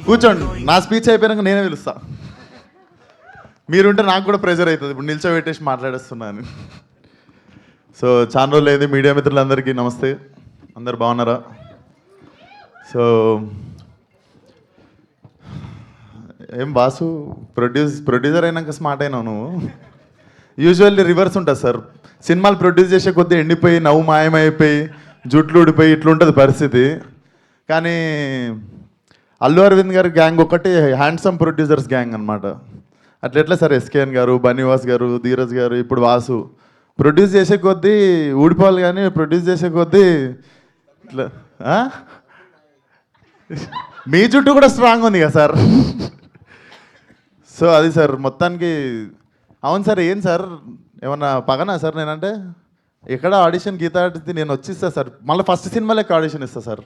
కూర్చోండి, నా స్పీచ్ అయిపోయాక నేనే పిలుస్తా. మీరుంటే నాకు కూడా ప్రెజర్ అవుతుంది, ఇప్పుడు నిల్చోబెట్టేసి మాట్లాడేస్తున్నాను. సో చాలా రోజులు అయింది, మీడియా మిత్రులందరికీ నమస్తే. అందరు బాగున్నారా? సో ఏం బాసు, ప్రొడ్యూసర్ అయినాక స్మార్ట్ అయినావు నువ్వు. యూజువల్లీ రివర్స్ ఉంటుంది సార్. సినిమాలు ప్రొడ్యూస్ చేసే కొద్దీ ఎండిపోయి నవ్వు మాయమైపోయి జుట్లు ఊడిపోయి ఇట్లుంటుంది పరిస్థితి. కానీ అల్లు అరవింద్ గారి గ్యాంగ్ ఒకటి హ్యాండ్సమ్ ప్రొడ్యూసర్స్ గ్యాంగ్ అనమాట. అట్లా సార్ ఎస్కేఎన్ గారు, బన్నీవాస్ గారు, ధీరజ్ గారు, ఇప్పుడు వాసు ప్రొడ్యూస్ చేసే కొద్దీ ఊడిపోవాలి, కానీ ప్రొడ్యూస్ చేసే కొద్దీ ఇట్లా మీ చుట్టూ కూడా స్ట్రాంగ్ ఉంది కదా సార్. సో అది సార్ మొత్తానికి. అవును సార్, ఏం సార్ ఏమన్నా పగనా సార్ నేనంటే? ఎక్కడ ఆడిషన్ గీత ఆడితే నేను వచ్చిస్తా సార్, మళ్ళీ ఫస్ట్ సినిమా లెక్క ఆడిషన్ ఇస్తా సార్.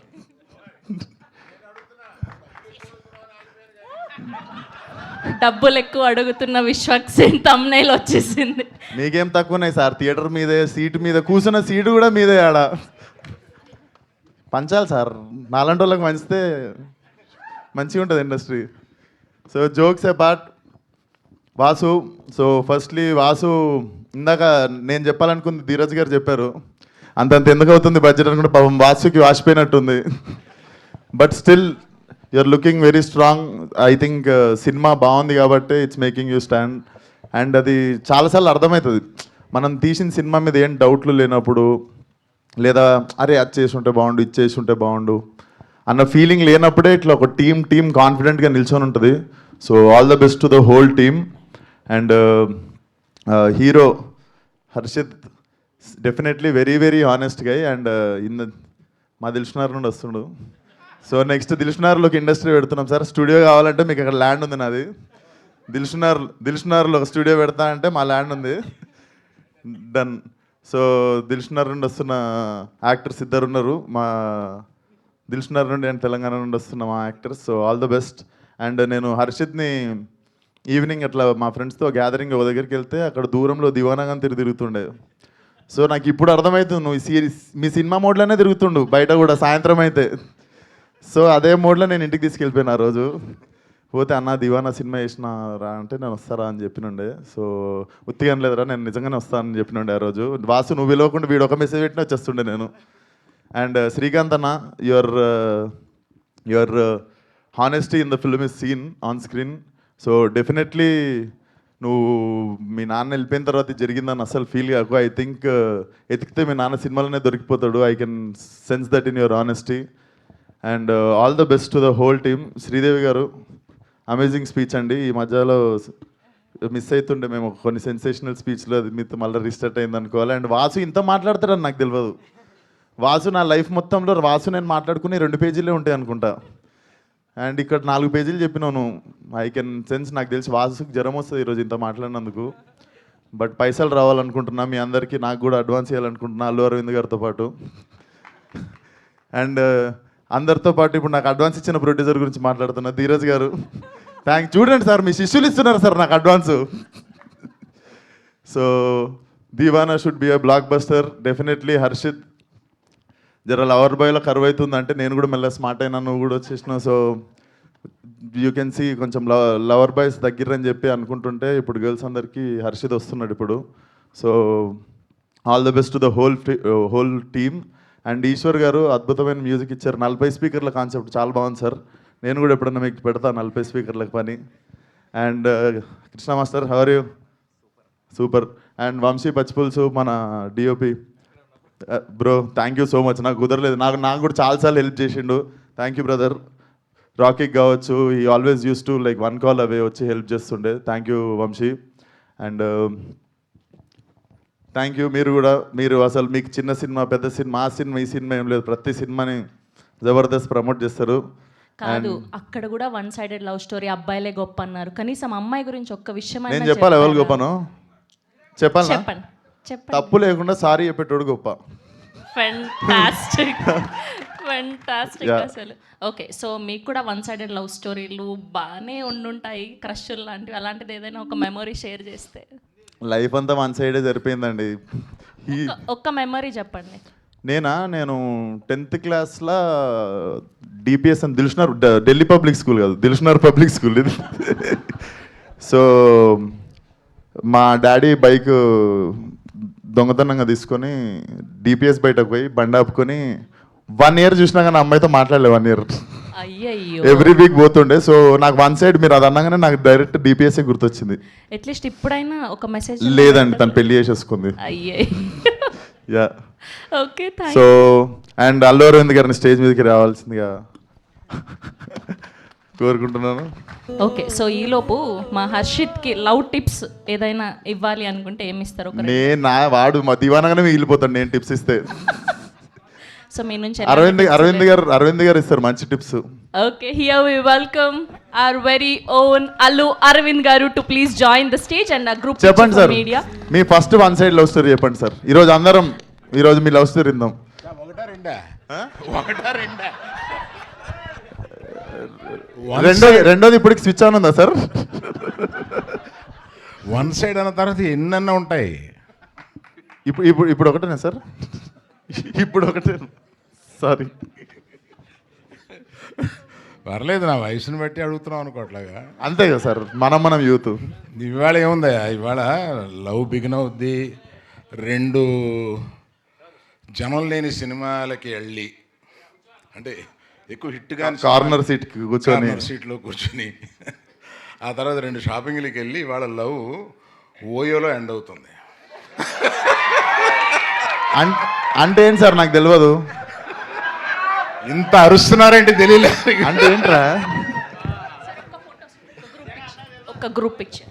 డబ్బులు ఎక్కువ అడుగుతున్న విశ్వక్ సేన్ తమ్నైల్ వచ్చేసింది. మీకేం తక్కువ ఉన్నాయి సార్, థియేటర్ మీదే, సీటు మీద కూర్చున్న సీటు కూడా మీదే. ఆడ పంచాలి సార్, నాలాంటి వాళ్ళకి మంచితే మంచిగా ఉంటుంది industry. So jokes a part. Vasu, so firstly Vasu, ఇందాక నేను చెప్పాలనుకుంది ధీరజ్ గారు చెప్పారు. అంతంత ఎందుకు అవుతుంది బడ్జెట్ అనుకుంటే పాపం వాసుకి వాసిపోయినట్టుంది. But still you're looking very strong. I think cinema బాగుంది కాబట్టి it's making you stand. And అది చాలాసార్లు అర్థమవుతుంది, మనం తీసిన సినిమా మీద ఏం డౌట్లు లేనప్పుడు, లేదా అరే అది చేసి ఉంటే బాగుండు, ఇది చేసి ఉంటే బాగుండు అన్న ఫీలింగ్ లేనప్పుడే ఇట్లా ఒక టీమ్ కాన్ఫిడెంట్గా నిల్చొని ఉంటుంది. So all the best to the whole team. And hero Harshit definitely very very honest guy. And మా దిల్షునార్ నుండి వస్తుండు. సో నెక్స్ట్ దిల్షునార్లోకి ఇండస్ట్రీ పెడుతున్నాం సార్. స్టూడియో కావాలంటే మీకు అక్కడ ల్యాండ్ ఉంది నాది. దిల్షునార్లో ఒక స్టూడియో పెడతా అంటే మా ల్యాండ్ ఉంది, డన్. సో దిల్షునార్ నుండి వస్తున్న యాక్టర్స్ ఇద్దరు ఉన్నారు, మా దిల్షునార్ నుండి అండ్ తెలంగాణ నుండి వస్తున్న మా actors. So all the best. And నేను హర్షిత్ని ఈవినింగ్ అట్లా మా ఫ్రెండ్స్తో గ్యాదరింగ్ ఒక దగ్గరికి వెళ్తే అక్కడ దూరంలో దివానాగా తిరుగుతుండే. సో నాకు ఇప్పుడు అర్థమవుతుంది, నువ్వు మీ సినిమా మోడ్లోనే తిరుగుతుండు బయట కూడా సాయంత్రం అయితే. సో అదే మోడ్లో నేను ఇంటికి తీసుకెళ్ళిపోయాను ఆ రోజు. పోతే అన్న దివానా సినిమా వేసినారా అంటే నేను వస్తారా అని చెప్పినుండే. సో ఉత్తిగా లేదురా, నేను నిజంగానే వస్తానని చెప్పినుండే ఆ రోజు. వాసు నువ్వు పిలవకుండా వీడు ఒక మెసేజ్ పెట్టినా వచ్చేస్తుండే నేను. అండ్ శ్రీకాంత్ అన్న, your honesty in the film is seen on screen. So definitely నువ్వు మీ నాన్న వెళ్ళిపోయిన తర్వాత జరిగిందని అసలు ఫీల్ కాకు. ఐ థింక్ ఎతికితే మీ నాన్న సినిమాలోనే దొరికిపోతాడు. I can sense that in your honesty. And all the best to the whole team. Sridevi garu amazing speech అండి. ఈ మధ్యలో మిస్ అవుతుండే మేము కొన్ని సెన్సేషనల్ స్పీచ్లో, అది మీతో మళ్ళీ రీస్టార్ట్ అయింది అనుకోవాలి. అండ్ వాసు ఇంత మాట్లాడతారని నాకు తెలియదు. వాసు నా లైఫ్ మొత్తంలో వాసు నేను మాట్లాడుకుని 2 పేజీలే ఉంటాయి అనుకుంటా. అండ్ ఇక్కడ 4 పేజీలు చెప్పినాను. ఐ కెన్ సెన్స్, నాకు తెలిసి వాసుకి జ్వరం వస్తుంది ఈరోజు ఇంత మాట్లాడినందుకు. బట్ పైసలు రావాలనుకుంటున్నా మీ అందరికీ, నాకు కూడా అడ్వాన్స్ చేయాలనుకుంటున్నా అల్లు అరవింద్ గారితో పాటు. అండ్ అందరితో పాటు ఇప్పుడు నాకు అడ్వాన్స్ ఇచ్చిన ప్రొడ్యూసర్ గురించి మాట్లాడుతున్నా, ధీరజ్ గారు. చూడండి సార్, మీ శిష్యులు ఇస్తున్నారు సార్ నాకు advance. So Deewana should be a blockbuster definitely. Harshit జర లవర్ బాయ్లో కరువు అవుతుందంటే నేను కూడా మెల్ల స్మార్ట్ అయినా, నువ్వు కూడా వచ్చేసినావు. సో యూ కెన్ సీ కొంచెం లవర్ బాయ్స్ దగ్గరని చెప్పి అనుకుంటుంటే ఇప్పుడు గర్ల్స్ అందరికీ హర్షిత్ వస్తున్నాడు ఇప్పుడు. So all the best to the whole team. And Eshwar garu అద్భుతమైన మ్యూజిక్ ఇచ్చారు. 40 స్పీకర్ల కాన్సెప్ట్ చాలా బాగుంది సార్. నేను కూడా ఎప్పుడన్నా మీకు పెడతా 40 స్పీకర్లకు పని. And Krishna master how are you? Super. And Vamsi Pachipulusu మన DOP bro, thank you so much. నాకు కుదరలేదు, నాకు కూడా చాలాసార్లు హెల్ప్ చేసిండు. Thank you brother. రాకీకి కావచ్చు, ఈ always use to like 1 call away వచ్చి హెల్ప్ చేస్తుండే. Thank you Vamsi. And thank you మీరు అసలు మీకు చిన్న సినిమా పెద్ద సినిమా ఆ సినిమా ఈ సినిమా ఏం లేదు, ప్రతి సినిమాని జబర్దస్త్ ప్రమోట్ చేస్తారు. కాదు, అక్కడ కూడా 1 సైడెడ్ లవ్ స్టోరీ, అబ్బాయిలే గొప్ప అన్నారు. కనీసం అమ్మాయి గురించి ఒక్క విషయం నేను చెప్పాలి. ఎవరు గొప్పను చెప్పాలి? చెప్పండి. తప్పు లేకుండా సారీ చెప్పేటోడు గొప్ప. ఫెంటాస్టిక్ అసలు. ఓకే, సో మీకు కూడా 1 సైడెడ్ లవ్ స్టోరీలు బాగానే ఉండుంటాయి, క్రష్లు లాంటివి. అలాంటిది ఏదైనా ఒక మెమొరీ షేర్ చేస్తే. లైఫ్ అంతా 1 సైడే సరిపోయిందండి. ఒక్క మెమరీ చెప్పండి. నేను 10th క్లాస్లో డిపిఎస్ అని దిల్షునర్ ఢిల్లీ పబ్లిక్ స్కూల్ కాదు దిల్షునర్ పబ్లిక్ స్కూల్ ఇది. సో మా డాడీ బైక్ దొంగతనంగా తీసుకొని డిపిఎస్ బయటకు పోయి బండి ఆపుకొని 1 year చూసినా కానీ అమ్మాయితో మాట్లాడలే 1 year. అయ్యయ్యో, ఎవ్రీ వీక్ పోతుండే. సో నాకు వన్ సైడ్ మీరు అది అన్నగానే నాకు డైరెక్ట్ డిపిఎస్ఏ గుర్తొచ్చింది. అట్లీస్ట్ ఇప్పుడైనా ఒక మెసేజ్. లేదండి, తను పెళ్లి చేసేసుకుంది. అయ్యయ్యో, yeah. Okay thank. So and Allu Aravind గారిని స్టేజ్ మీదకి రావాల్సిందిగా కోరుకుంటున్నాను. ఓకే, సో ఈలోపు మా హర్షిత్కి లవ్ టిప్స్ ఏదైనా ఇవ్వాలి అనుకుంటే ఏమి ఇస్తారు? ఒక వాడు మా దివానగానే మిగిలిపోతాడు నేను టిప్స్ ఇస్తే. సో మీ నుంచి అరవింద్ గారు ఇస్తారు మంచి tips. Okay, here we welcome our very own Allu Aravind garu to please join the stage and a group. చెప్పండి సార్, మీ first one side love story చెప్పండి సార్. ఈరోజు మీ లవ్ స్టోరీ విందాం. రెండోది ఇప్పటికి స్విచ్ ఆన్ ఉందా సార్? వన్ సైడ్ అన్న తర్వాత ఎన్నన్నా ఉంటాయి. ఇప్పుడు ఒకటేనా సార్? ఇప్పుడు ఒకటే, సారీ. పర్లేదు, నా వయసుని బట్టి అడుగుతున్నాం అనుకోవట్లాగా. అంతే కదా సార్, మనం యూత్. ఇవాళ ఏముందా, ఇవాళ లవ్ బిగిన్ అవుద్ది. 2 జనం లేని సినిమాలకి వెళ్ళి, అంటే ఎక్కువ హిట్ కానీ కార్నర్ సీట్లో కూర్చొని ఆ తర్వాత 2 షాపింగ్లకి వెళ్ళి ఇవాళ లవ్ ఓయోలో ఎండ్ అవుతుంది. అంటే ఏంటి సార్, నాకు తెలియదు. ఇంత అరుస్తున్నారంటే తెలియలేదు. అంటే ఏంట్రా? ఒక గ్రూప్ పిక్చర్.